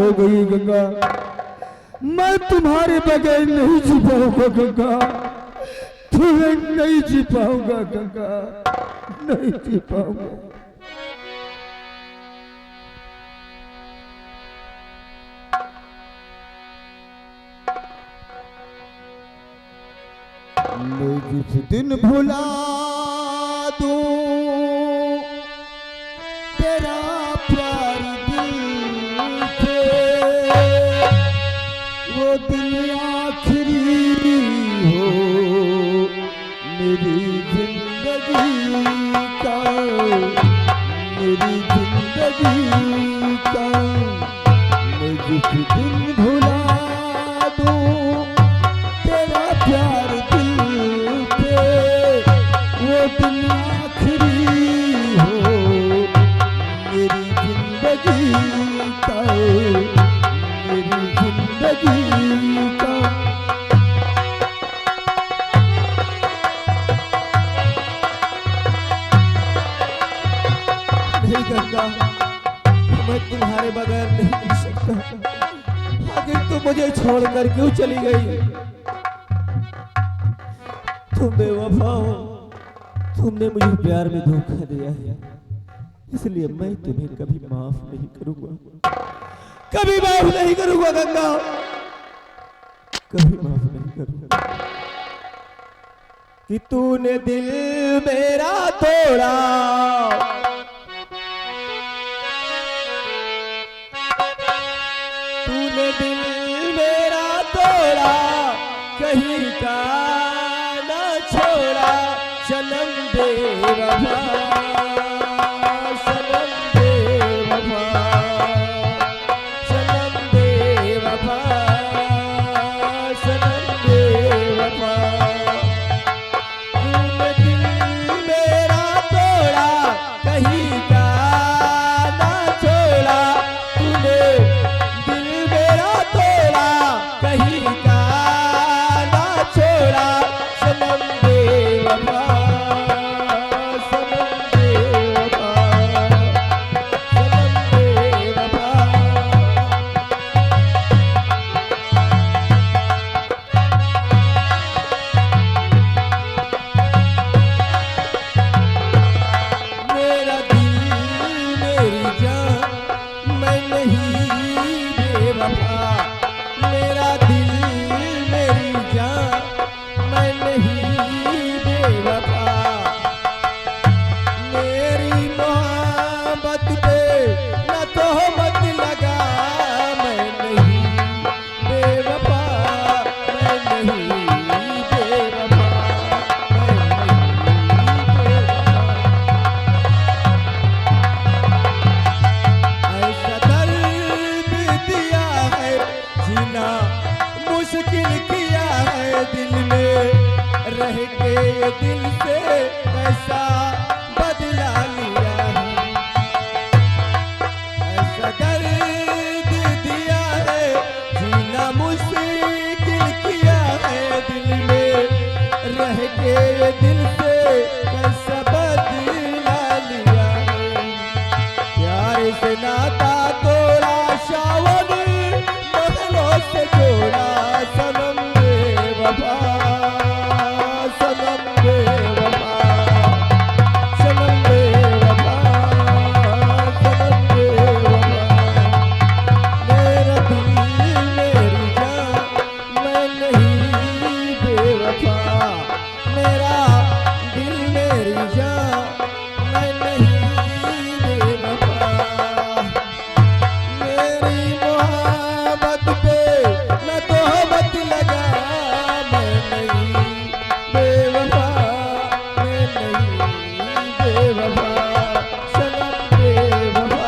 हो गई गंगा। मैं तुम्हारे बगैर नहीं जी पाऊंगा गंगा, तुम्हें नहीं जी पाऊंगा गंगा, नहीं जी पाऊंगा। मैं जिस दिन भुला दूं तेरा प्यार दिल से, वो दिन आखिरी हो मेरी जिंदगी का, मेरी जिंदगी का। मैं जिस दिन भुला दूं तेरा प्यार दिल पे, वो दिन आखिरी हो मेरी जिंदगी का, मेरी जिंदगी का। नहीं गंगा, मैं तुम्हारे बगैर नहीं जी सकता। आखिर तुम मुझे छोड़कर क्यों चली गई? तुम बेवफा हो, तुमने मुझे प्यार में धोखा दिया है, इसलिए मैं तुम्हें कभी माफ नहीं करूंगा, कभी माफ नहीं करूंगा गंगा, कभी माफ नहीं करूंगा। कि तूने दिल मेरा तोड़ा, तूने दिल मेरा तोड़ा, कहीं का ना छोड़ा सनम बेवफा, सनम बेवफा, सनम बेवफा, सनम बेवफा। तूने दिल मेरा तोड़ा, कहीं का ना छोड़ा, तूने दिल मेरा तोड़ा, कहीं का ना छोड़ा सनम बेवफा, सनम बेवफा, सनम बेवफा। मेरा दिल मेरी जान, मैं नहीं बेवफा, मेरा दिल मेरी जान, मैं नहीं बेवफा। मेरी मोहब्बत पे न तोहमत लगा, मैं नहीं बेवफा, मैं नहीं बेवफा, मैं नहीं बेवफा। ऐसा दर्द दिया है, जीना मुश्किल किया है, दिल में रह के ये दिल से कैसा बदला लिया है। ऐसा दर्द दिया है, जीना मुश्किल किया है, दिल में रह के ये दिल से कैसा बदला लिया है। प्यार से नाता तोड़ा, शावन महलों से जोड़ा सनम बेवफा, सनम बेवफा, सनम बेवफा, सनम बेवफा। मेरा दिल मेरी जान, मैं नहीं बेवफा, मेरा दिल मेरी जान, मैं नहीं बेवफा। मेरी मोहब्बत पे न तोहमत लगा, मैं नहीं बेवफा, मैं नहीं बेवफा, सनम बेवफा,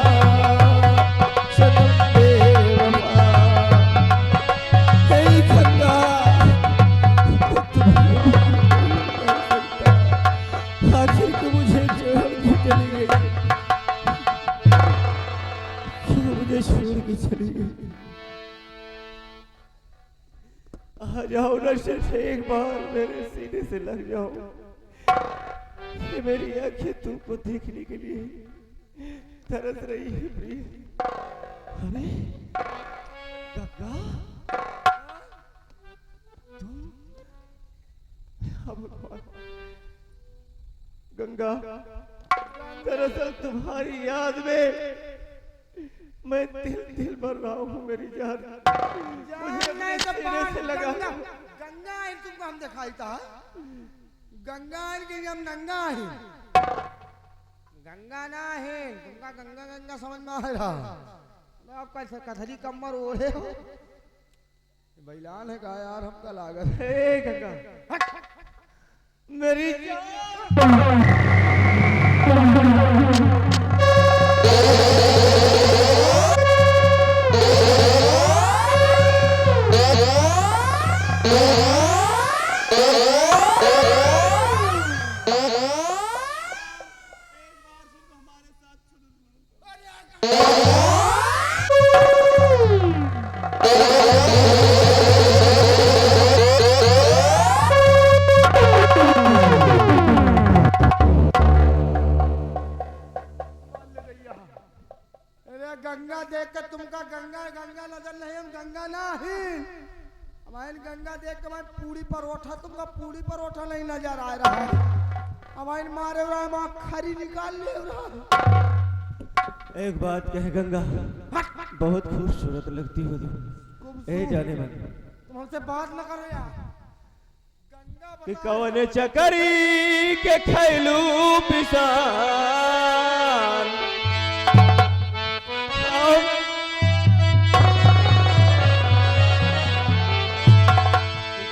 सनम बेवफा। नहीं गंगा, आखिर को मुझे छोड़ के चली गई, क्यों मुझे छोड़ के चली गई? आ जाओ ना सिर्फ एक बार मेरे सीने से लग जाओ, ये मेरी आंखें तुमको देखने के लिए तरस रही है प्रिय। अरे गंगा, दरअसल तुम्हारी याद में मैं दिल दिल मर रहा हूँ मेरी जान। मुझे अपने सीने से लगा। गंगा है तुमको हम दिखाई था। गंगा के हम नंगा है। गंगा ना है तुमका गंगा गंगा समझ में आ रहा। मैं आपका कथरी कमर ओढ़े हो बैलान है का यार हमका लागत हे गंगा मेरी जान। गंगा देख कर तुमका गंगा गंगा नजर नहीं हम गंगा ना ही हमारे गंगा देख कर मैं पूरी परोठा तुमका पूरी परोठा नहीं नजर आ रहा है। हमारे मारे हुआ खरी निकाल ले रहा। एक बात कह गंगा, बहुत खूबसूरत लगती हो तुम। ए जाने मन तुम हमसे बात न करो यार। गंगा कि कौन चकरी के खैलू पिसान,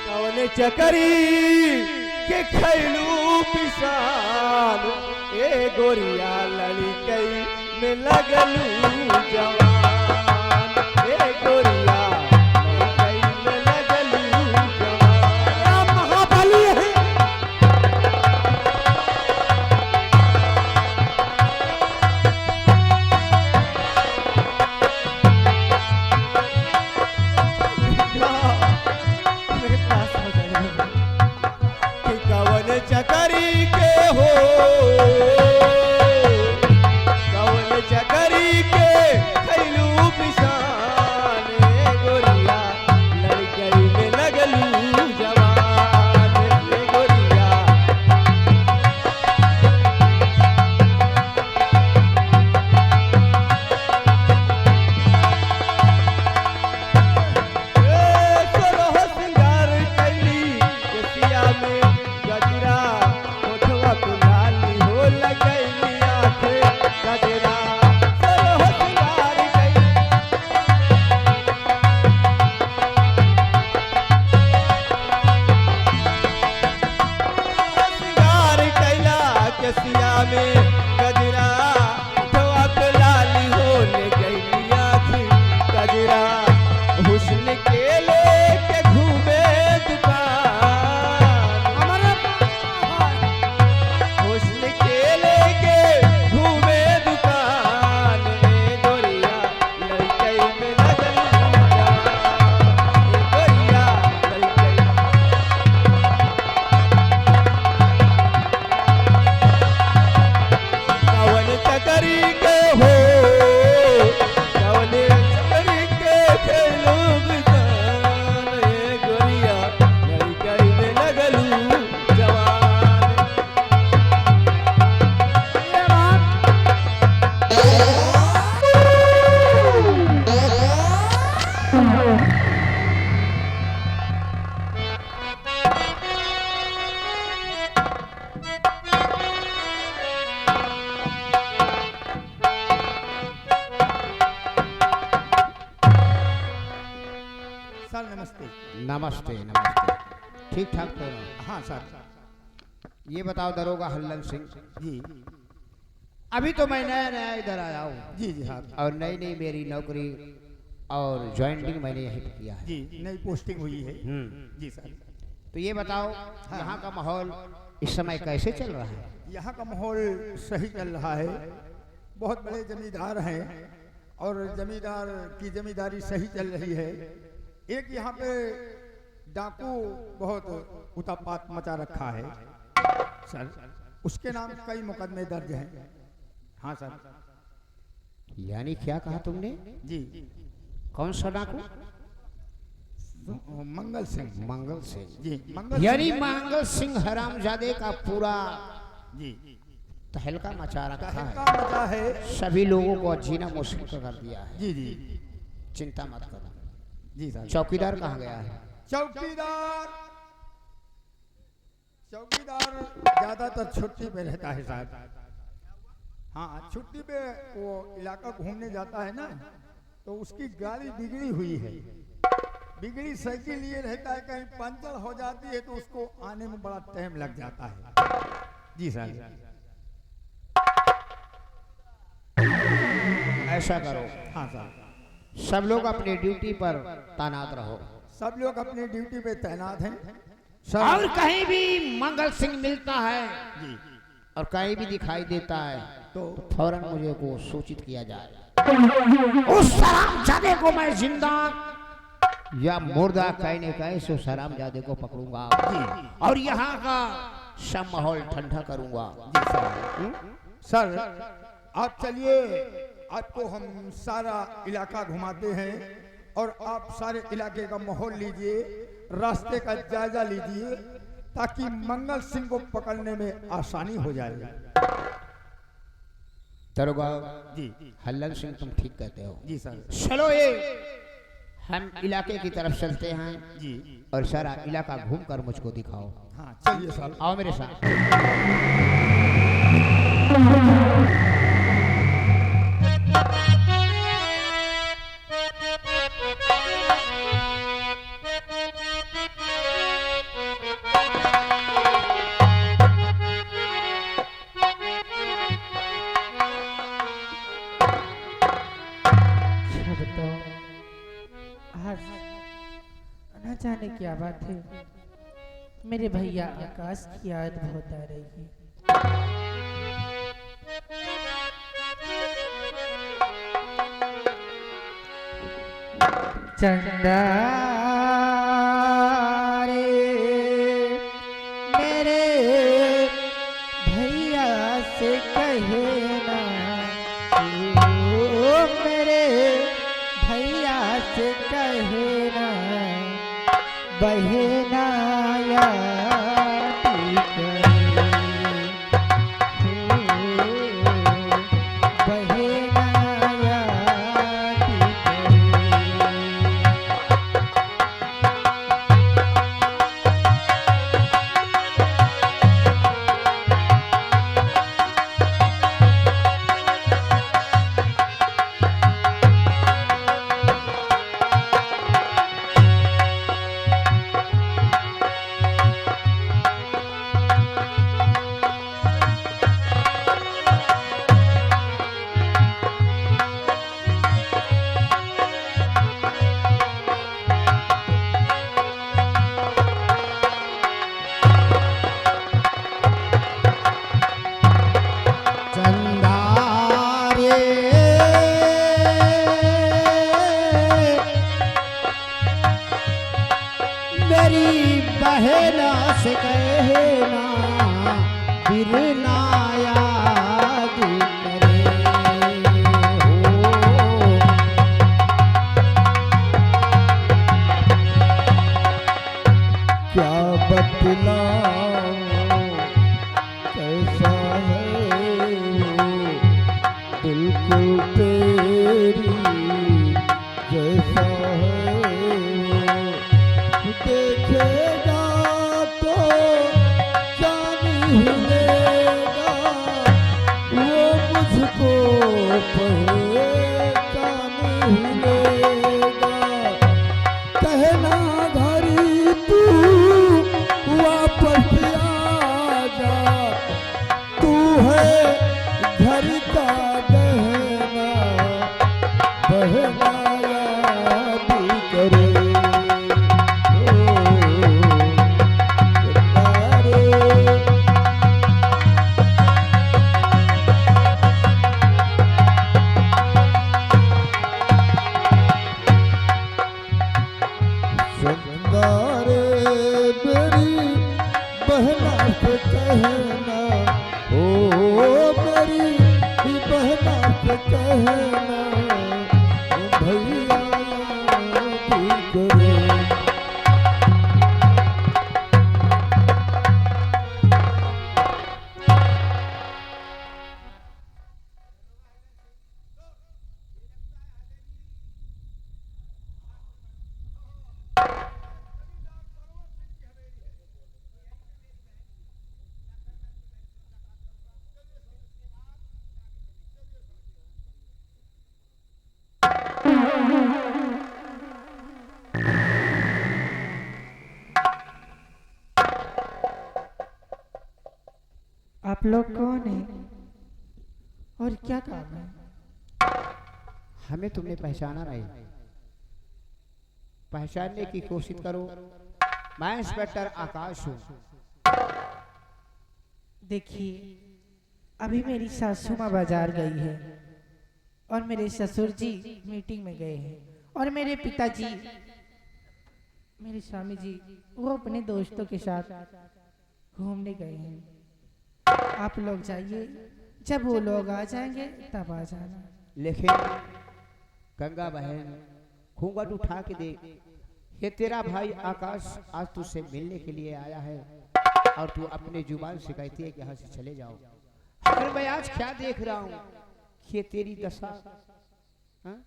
कौन चकरी के खैलू पिसान, ए गोरिया लड़कई में लगलू जवान, ए गोरिया लड़कई में लगलू जवान। महाबली है चकरी के हो, कौन चकरी के खैलू पिसान, गोरिया लड़कई में लगलू जवान, गोरिया सोलह सिंगार कैली केसिया में गजरा, ओठवा पे लाली हो लगैली आँखें गजरा, सोलह सिंगार कैली सिंगार कैला केसिया में गजरा, ओठवा पे लाली हो लगैली आँखें गजरा, हुस्न के लेके घूमे दुकान, हुस्न के लेके घूमे दुकान, गोरिया लड़कई में लगलू जवान, गोरिया लड़कई कौन चकरी के हो, कौन चकरी के खेलू बिसान, गोरिया लड़कई में लगलू जवान। सर नमस्ते। नमस्ते नमस्ते। ठीक ठाक तो ना? हाँ सर। ये बताओ दरोगा हल्लन सिंह, जी अभी तो मैं नया नया इधर आया हूँ जी जी हाँ और नई नई मेरी नौकरी और ज्वाइनिंग मैंने यहीं पे किया है। जी नई पोस्टिंग हुई है जी सर। तो ये बताओ यहाँ का माहौल इस समय कैसे चल रहा है? यहाँ का माहौल सही चल रहा है। बहुत बड़े जमींदार हैं और जमींदार की जमींदारी सही चल रही है। एक यहाँ पे डाकू बहुत उतापात मचा रखा है सर, उसके नाम कई मुकदमे दर्ज हैं। हाँ सर। यानी क्या कहा तुमने? जी कौन सा डाकू? मंगल सिंह। मंगल सिंह जी मंगल यानी मंगल सिंह हरामजादे का पूरा जी तहलका मचा रखा तहलका है, मचा है। सभी लोगों को जीना मुश्किल कर दिया है। जी जी चिंता मत करो। जी सर। चौकीदार कहाँ गया है? चौकीदार चौकीदार ज्यादातर छुट्टी पे रहता है साहब। हाँ, छुट्टी पे वो इलाका घूमने जाता है ना, तो उसकी गाड़ी बिगड़ी हुई है। बिगड़ी साइकिल ये रहता है, कहीं पंचर हो जाती है तो उसको आने में बड़ा टाइम लग जाता है। जी सर। ऐसा करो, हाँ सर। सब लोग अपनी ड्यूटी पर तैनात रहो। सब लोग अपनी ड्यूटी पे तैनात हैं। और कहीं भी मंगल सिंह मिलता है जी और कहीं भी दिखाई देता है तो फौरन मुझे को सूचित किया जाए। उस सलामजादे को मैं जिंदा या मुर्दा कहने कैसे उस सलामजादे को पकड़ूंगा और यहाँ का सब माहौल ठंडा करूंगा। जी सर। सर आप चलिए, आपको हम सारा इलाका घुमाते हैं और आप सारे इलाके का माहौल लीजिए, रास्ते का जायजा लीजिए, ताकि मंगल सिंह को पकड़ने में आसानी हो जाए। दरोगा जी हल्लन सिंह, तुम ठीक कहते हो। जी सर। चलो ये हम इलाके की तरफ चलते हैं जी और सारा इलाका घूमकर मुझको दिखाओ। हाँ चलिए सर। आओ मेरे साथ। न जाने क्या बात है, मेरे भैया आकाश की याद बहुत आ रही है। चंदा रे मेरे भैया से कहना, ओ मेरे भैया से कहना, बहना याद करे, बहना याद करे। मेरी बहना से कहना, बिरना याद करे हो। क्या बतलाऊं कैसा है वो, बिल्कुल तेरी जैसा है वो। देखेगा तो जान ही लेगा, वो मुझको पहचान ही लेगा। कहना घरी तू वापस आ जा, तू है घर का गहना, बहना याद करे। बहना से कहना, ओ मेरी बहना से कहना, भैया याद करे। आप लोग कौन हैं और क्या काम है? हमें तुमने पहचाना नहीं, पहचानने की कोशिश करो। मैं इंस्पेक्टर आकाश हूँ। देखिए, अभी मेरी सासू माँ बाजार गई है और मेरे ससुर जी मीटिंग में गए हैं और मेरे पिताजी, मेरे स्वामी जी, वो अपने दोस्तों के साथ घूमने गए हैं। आप लोग जाइए, जब वो लोग आ जाएंगे तब आ जाना। लेकिन गंगा बहन, घूंघट उठा के देख, ये तेरा भाई आकाश आज तुझसे मिलने के लिए आया है और तू अपने जुबान से कहती है कि यहाँ से चले जाओ। अगर मैं आज क्या देख रहा हूँ, ये तेरी दशा। हाँ?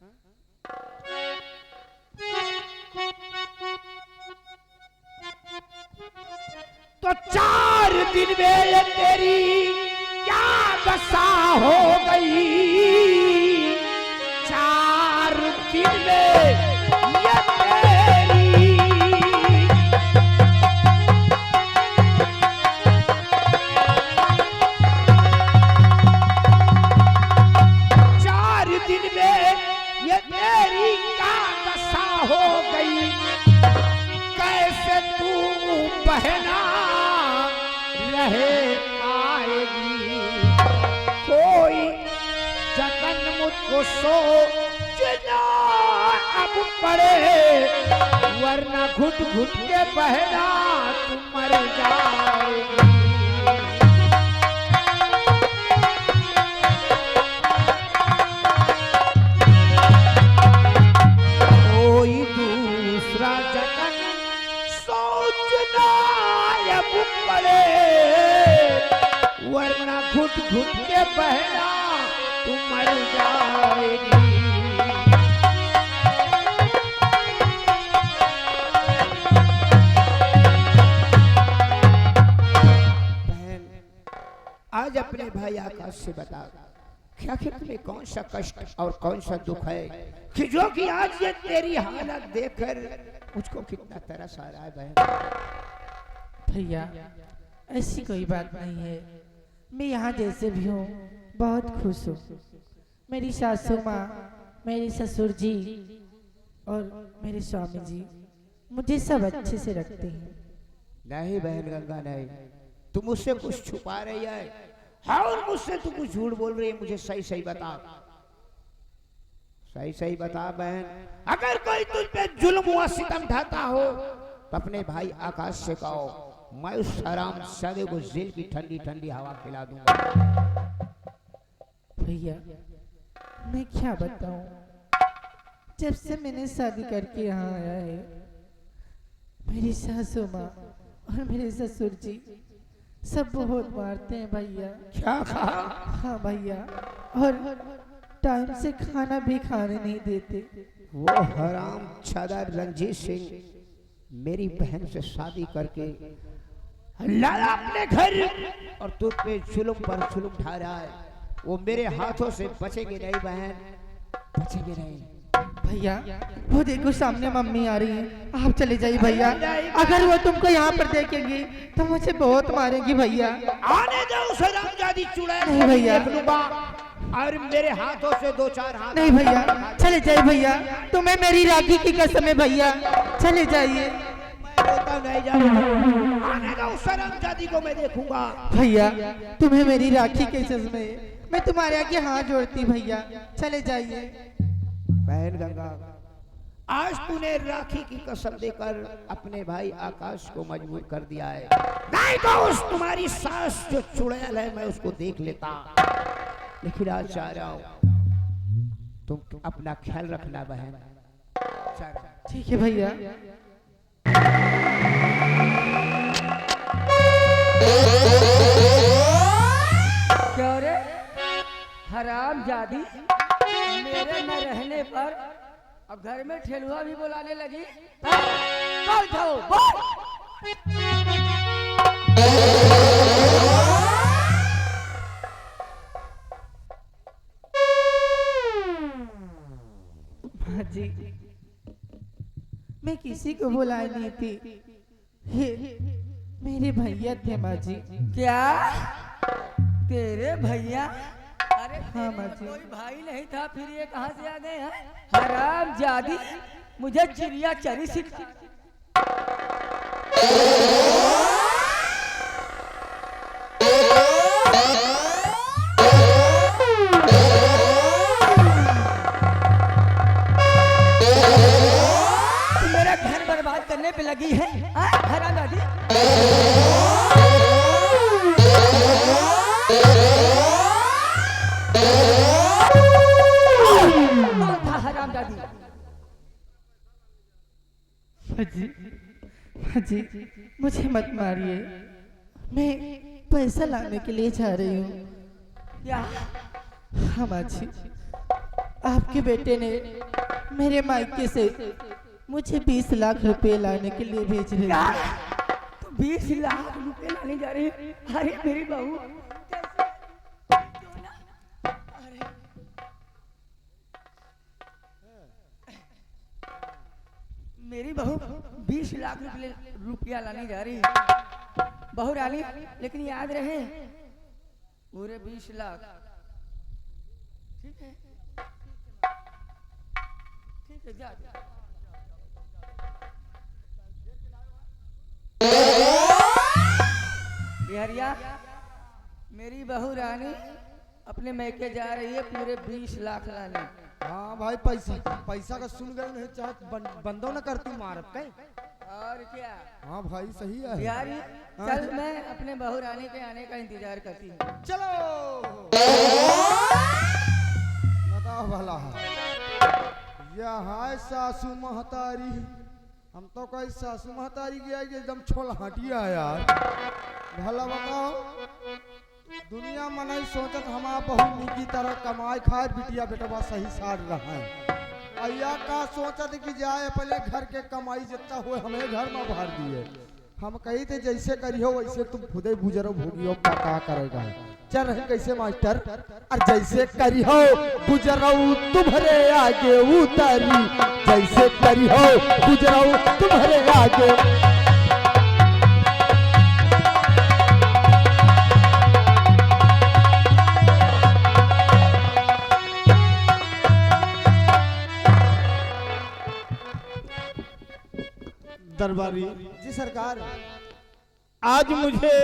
तो 4 दिन में ये तेरी क्या दशा हो गई, 4 दिन में ये तेरी। 4 दिन में ये तेरी क्या दशा हो गई, कैसे तू बहना रहे आएगी। कोई जतन मुझको सोचना अब पड़े, वरना घुट घुट के बहना तू मर जाएगी। कोई दूसरा जतन सोचना अब पड़े, वरना घुट घुट के बहना तू मर जाएगी। बहन, आज अपने भाई आकाश से बता, क्या तुम्हें कौन सा कष्ट और कौन सा दुख है कि जो कि आज ये तेरी हालत देखकर मुझको कितना तरस आ रहा है। बहन भैया, ऐसी कोई बात नहीं है, मैं यहाँ जैसे भी हूँ बहुत खुश हूँ। मेरी सासू माँ, मेरे ससुर जी और मेरे स्वामी जी मुझे सब अच्छे से रखते हैं। नहीं बहन गंगा, नहीं, तू मुझसे कुछ छुपा रही है और मुझसे तू कुछ झूठ बोल रही है। मुझे सही सही बता, सही सही बता बहन। अगर कोई तुझ पे जुल्म व सितम ढाता हो तो अपने भाई आकाश से कहो, मैं उस हराम सादे को जेल की ठंडी ठंडी हवा खिला दूंगा। भैया, मैं क्या बताऊं, जब से मैंने शादी करके यहाँ आया है, मेरी सासू माँ और मेरे ससुर जी सब बहुत मारते हैं भैया। क्या कहा? हाँ भैया, और टाइम से खाना भी खाने नहीं देते। वो हराम छादर रंजीत सिंह मेरी बहन से शादी करके लाया अपने घर और तुझ पे जुल्म पर जुल्म ढा रहा है। वो मेरे हाथों से बचेंगे नहीं बहन, बचेंगे नहीं। भैया, वो देखो सामने मम्मी आ रही है, आप चले जाइए भैया। अगर वो तुमको यहाँ पर देखेंगी तो मुझे बहुत मारेगी भैया। आने दो उस हरामजादी चुड़ैल नहीं भैया, और मेरे हाथों से 2-4 हाथ। नहीं भैया, चले जाइए भैया, तुम्हें मेरी राखी की कसम है भैया, चले जाइए। नहीं जाऊंगा, आने दो उस हरामजादी को, मैं देखूंगा। भैया, तुम्हें मेरी राखी की कसम है, मैं तुम्हारे आगे हाथ जोड़ती भैया, चले जाइए। बहन गंगा, आज तूने राखी की कसम देकर अपने भाई आकाश को मजबूर कर दिया है। नहीं तो उस तुम्हारी सास जो चुड़ैल है मैं उसको देख लेता, लेकिन आज चाह रहा हूं तुम अपना ख्याल रखना बहन। ठीक है भैया। क्या रे हराम जादी, मेरे न रहने पर अब घर में ठेलुआ भी बुलाने लगी। कौन था वो? बोल। जी, मैं किसी को बुलाई नहीं थी। ये मेरे भैया थे माँ जी। क्या तेरे भैया? अरे हाँ माँ जी। कोई भाई नहीं था, फिर ये कहाँ से आ गए हैं? हराम जादी, मुझे चिड़िया चरी सिखा। मेरा घर बर्बाद करने पे लगी है हराम जादी। हराम दादी। हाजी, हाजी, मुझे मत मारिए। मैं पैसा लाने के लिए जा रही हूँ। क्या? हाँ माँ जी, आपके बेटे ने मेरे मायके से मुझे 20 लाख रुपए लाने के लिए भेज रहे क्या? हैं। तो 20 लाख रुपए लाने जा रही है? अरे मेरी बहू मेरी बहू 20 लाख रुपया लाने जा रही है बहू रानी, लेकिन याद रहे पूरे 20 लाख। ठीक है, ठीक है, जा। बिहारिया, मेरी बहू रानी अपने मैके जा रही है पूरे 20 लाख लाने। हाँ भाई, पैसा पैसा का सुन गए नहीं, चाहे बंदो न कर तू मारब कहीं। और क्या? हाँ भाई, सही है बिहारी, चल मैं अपने बहू रानी के आने का इंतजार करती हूँ। चलो। बताओ भला, यहाँ सासू महतारी, हम तो कोई सासू महतारी गया एकदम छोलहाटिया यार। भला बताओ, दुनिया में नहीं सोचत हमारा बहुत निकी तरह कमाए खाए बिटिया बेटवा सही सार रहा है। अया का सोचत कि जाए पहले घर के कमाई जितना हो हमें घर में भर दिए। हम कही थे जैसे करियो वैसे तुम खुदे गुजरो भोगियो, का करेगा। चल रहे कैसे मास्टर, और जैसे करियो गुजरो तुम्हारे आगे उतारी, जैसे करियो गुजरो तुम्हारे आगे। दरबारी जी सरकार। आज मुझे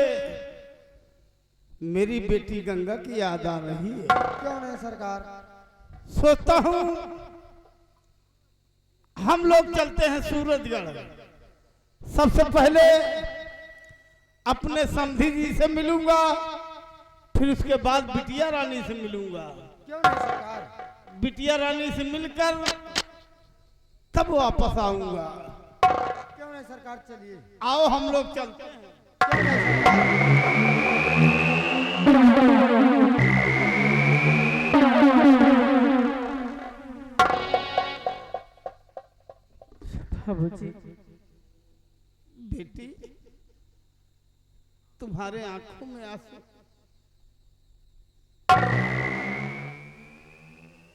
मेरी बेटी गंगा की याद आ रही है। क्यों नहीं सरकार? सोचता हूँ हम लोग चलते हैं सूरजगढ़। सबसे पहले अपने समधी जी से मिलूंगा, फिर उसके बाद बिटिया रानी से मिलूंगा। क्यों नहीं सरकार? बिटिया रानी से मिलकर तब वापस आऊंगा। क्यों नहीं सरकार? चलिए, आओ हम लोग चलते हैं। क्यों नहीं सरकार? बाबूजी, बेटी, तुम्हारे आंखों में आंसू,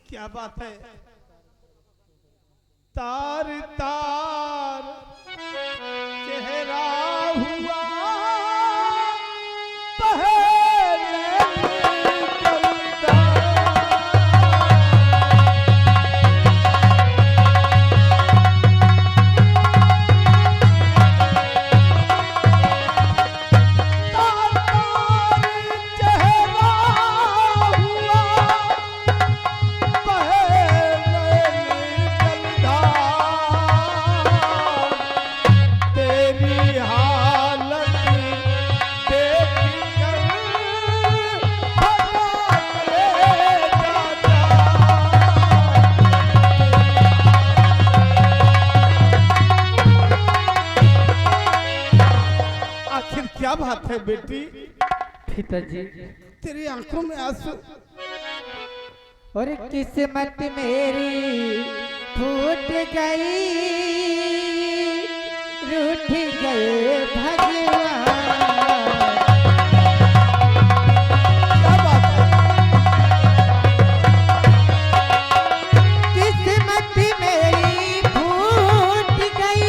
क्या बात है? तार तार चेहरा हुआ पहले चलता। तार तार चेहरा हुआ पहले चलता। तेरी हालत देख कर भगा ले जाता। आखिर क्या बात है बेटी? पिताजी, तेरी आंखों में आंसू। और किस्मत मेरी फूट गई, रूठ गए भगवान। क्या बात है? किस्मत मेरी फूट गई,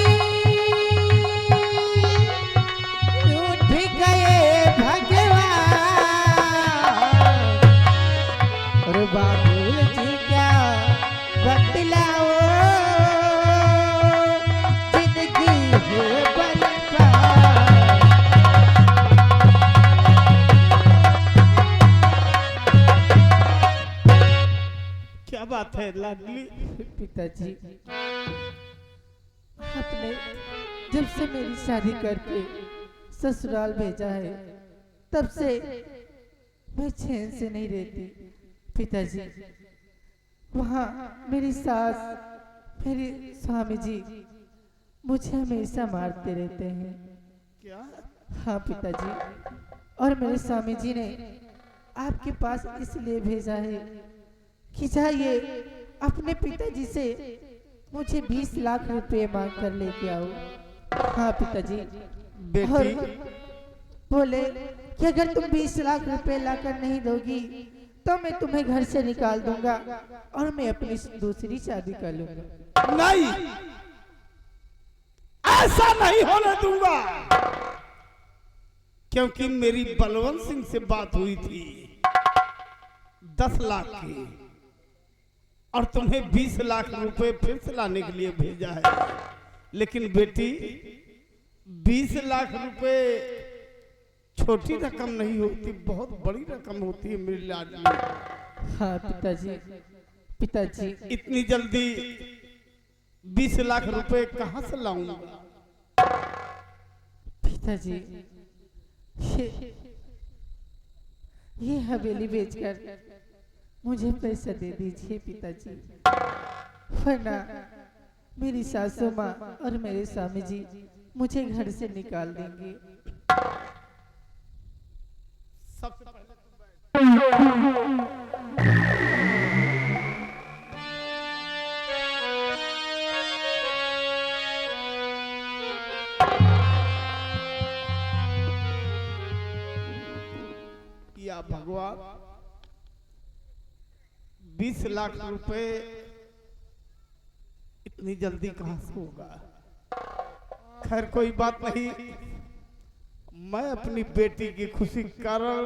लाडली। पिताजी, आपने जब से मेरी शादी करके ससुराल भेजा है तब से मैं चैन से नहीं रहती। पिताजी, वहाँ मेरी सास, मेरे स्वामी जी मुझे हमेशा मारते रहते हैं। क्या? हाँ पिताजी, और मेरे स्वामी जी ने आपके पास इसलिए भेजा है कि जाइए अपने पिताजी से मुझे 20 लाख रुपए मांग कर लेके आओ। हाँ पिताजी, और बेटी, बोले कि अगर तुम 20 लाख रुपए लाकर नहीं दोगी तो मैं तुम्हें घर से निकाल दूंगा और मैं अपनी दूसरी शादी कर लूंगा। नहीं, ऐसा नहीं होने दूंगा, क्योंकि मेरी बलवंत सिंह से बात हुई थी 10 लाख की, और तुम्हें 20 लाख रुपए फिर से लाने के लिए भेजा है। लेकिन बेटी, 20 लाख रुपए छोटी रकम नहीं होती, बहुत बड़ी रकम होती है मेरी लाडली। हाँ पिताजी, पिताजी इतनी जल्दी 20 लाख रुपए कहां से लाऊंगा? पिताजी, ये हवेली बेचकर मुझे पैसा दे दीजिए पिताजी, वरना मेरी सासू माँ और मेरे स्वामी जी मुझे घर से निकाल देंगे। सबसे पहले या भगवान, 20 लाख रुपए इतनी जल्दी कहां से होगा? खैर कोई बात नहीं, मैं अपनी बेटी की खुशी के कारण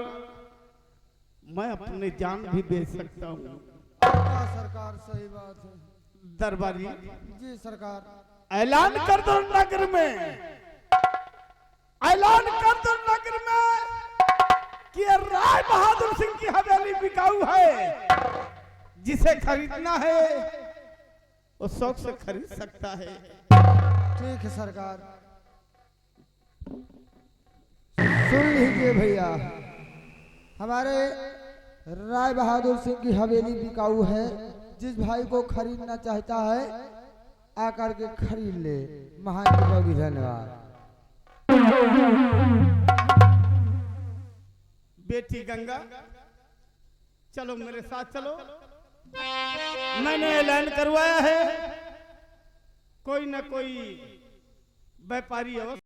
मैं अपने जान भी दे सकता हूँ। सरकार सही बात है। दरबारी जी सरकार, ऐलान कर दो नगर में, ऐलान कर दो नगर में कि ये राय बहादुर सिंह की हवेली बिकाऊ है। जिसे खरीदना है वो शौक से खरीद सकता है। ठीक है सरकार। सुन लीजिए भैया, हमारे राय बहादुर सिंह की हवेली बिकाऊ है। जिस भाई को खरीदना चाहता है आकर के खरीद ले। महान की धन्यवाद। बेटी गंगा, चलो मेरे साथ चलो। मैंने ऐलान करवाया है, कोई ना कोई व्यापारी अवश्य